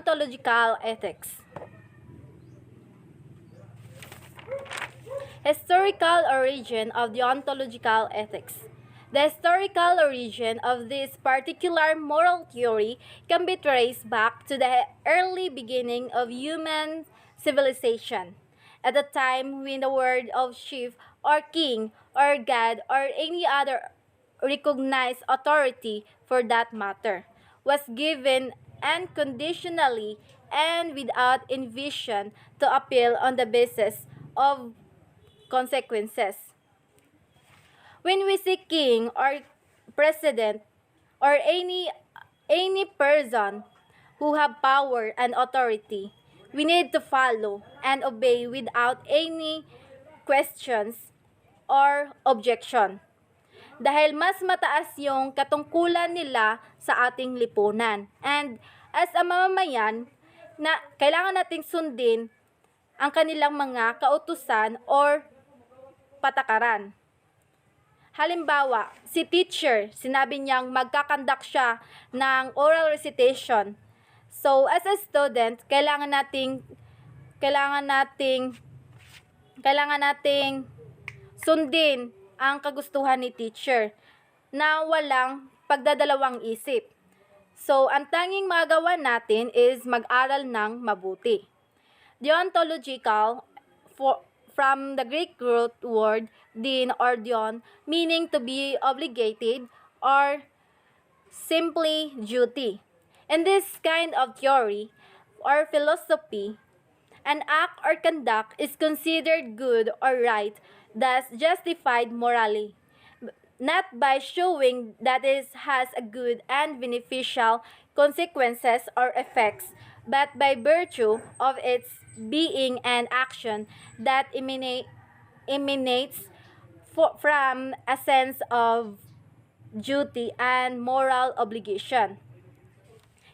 Deontological ethics. Historical origin of deontological ethics. The historical origin of this particular moral theory can be traced back to the early beginning of human civilization, at the time when the word of chief or king or god or any other recognized authority for that matter was given unconditionally and without inhibition to appeal on the basis of consequences. When we see king or president or any person who have power and authority, we need to follow and obey without any questions or objection. Dahil mas mataas yung katungkulan nila sa ating lipunan. And as a mamamayan, na kailangan nating sundin ang kanilang mga kautusan or patakaran. Halimbawa, si teacher, sinabi niyang magkakandak siya ng oral recitation. So, as a student, kailangan nating sundin ang kagustuhan ni teacher na walang pagdadalawang isip. So, ang tanging magawa natin is mag-aral ng mabuti. Deontological, from the Greek root word din or dion, meaning to be obligated or simply duty. In this kind of theory or philosophy, an act or conduct is considered good or right, thus justified morally, not by showing that it has a good and beneficial consequences or effects, but by virtue of its being an action that emanates from a sense of duty and moral obligation.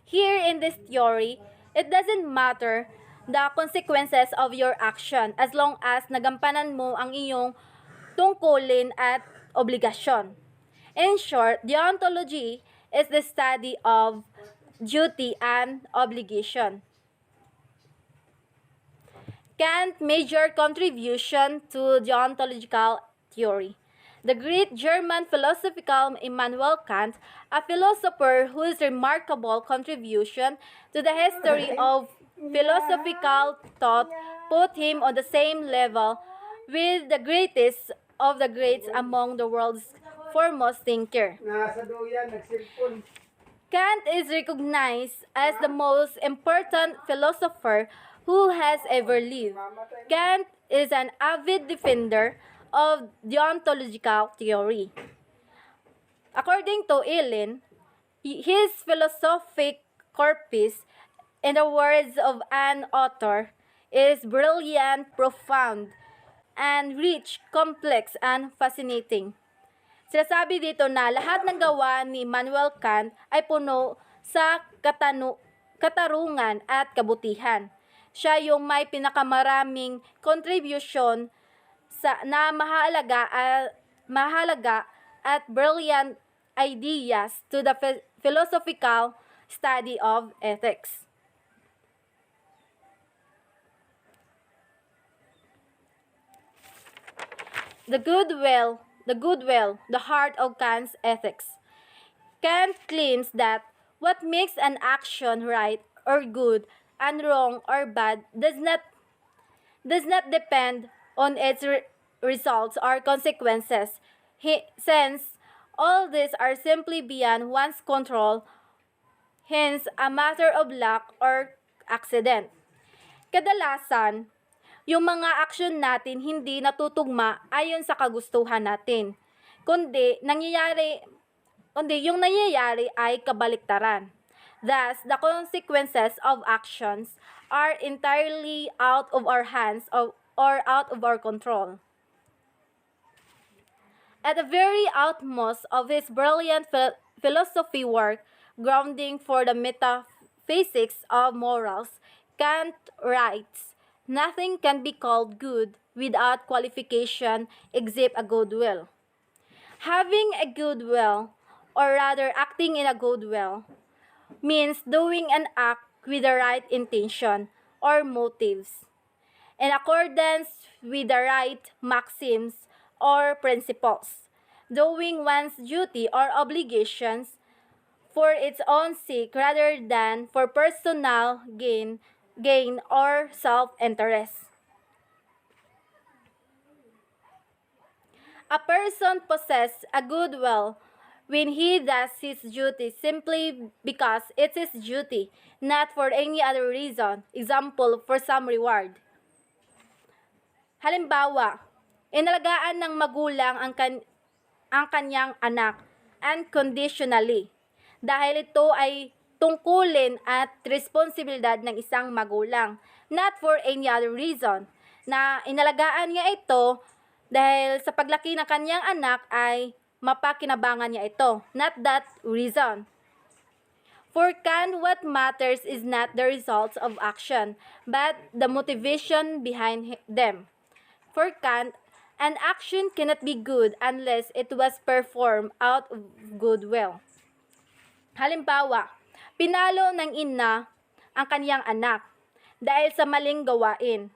Here in this theory, it doesn't matter the consequences of your action as long as nagampanan mo ang iyong tungkulin at obligasyon. In short, deontology is the study of duty and obligation. Kant's major contribution to deontological theory. The great German philosopher Immanuel Kant, a philosopher whose remarkable contribution to the history of philosophical thought put him on the same level with the greatest of the greats among the world's foremost thinker. Kant is recognized as the most important philosopher who has ever lived. Kant is an avid defender of deontological theory. According to Ellen, his philosophic corpus, in the words of an author, is brilliant, profound, and rich, complex, and fascinating. Sinasabi dito na lahat ng gawa ni Immanuel Kant ay puno sa katarungan at kabutihan. Siya yung may pinakamaraming contribution na mahalaga at brilliant ideas to the philosophical study of ethics. The goodwill, the heart of Kant's ethics. Kant claims that what makes an action right or good and wrong or bad does not depend on its results or consequences, since all these are simply beyond one's control, hence a matter of luck or accident. Kadalasan, yung mga aksyon natin hindi natutugma ayon sa kagustuhan natin, kundi yung nangyayari ay kabaliktaran. Thus, the consequences of actions are entirely out of our hands or out of our control. At the very utmost of his brilliant philosophy work, grounding for the metaphysics of morals, Kant writes, "Nothing can be called good without qualification except a good will. Having a good will, or rather acting in a good will, means doing an act with the right intention or motives, in accordance with the right maxims or principles, doing one's duty or obligations for its own sake rather than for personal gain or self-interest. A person possesses a good will when he does his duty simply because it's his duty, not for any other reason, example, for some reward. Halimbawa, inalagaan ng magulang ang kanyang anak unconditionally dahil ito ay tungkulin at responsibilidad ng isang magulang, not for any other reason, na inalagaan niya ito dahil sa paglaki ng kanyang anak ay mapakinabangan niya ito, not that reason. For Kant, what matters is not the results of action, but the motivation behind them. For Kant, an action cannot be good unless it was performed out of goodwill. Halimbawa, pinalo ng ina ang kaniyang anak dahil sa maling gawain.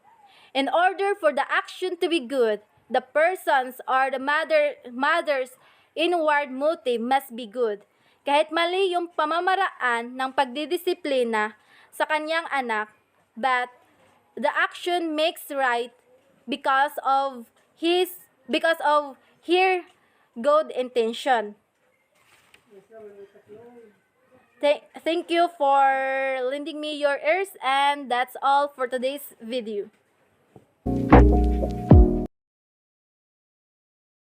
In order for the action to be good, the person's or the mother's inward motive must be good. Kahit mali yung pamamaraan ng pagdidisiplina sa kanyang anak, but the action makes right because of her good intention. Thank you for lending me your ears, and that's all for today's video.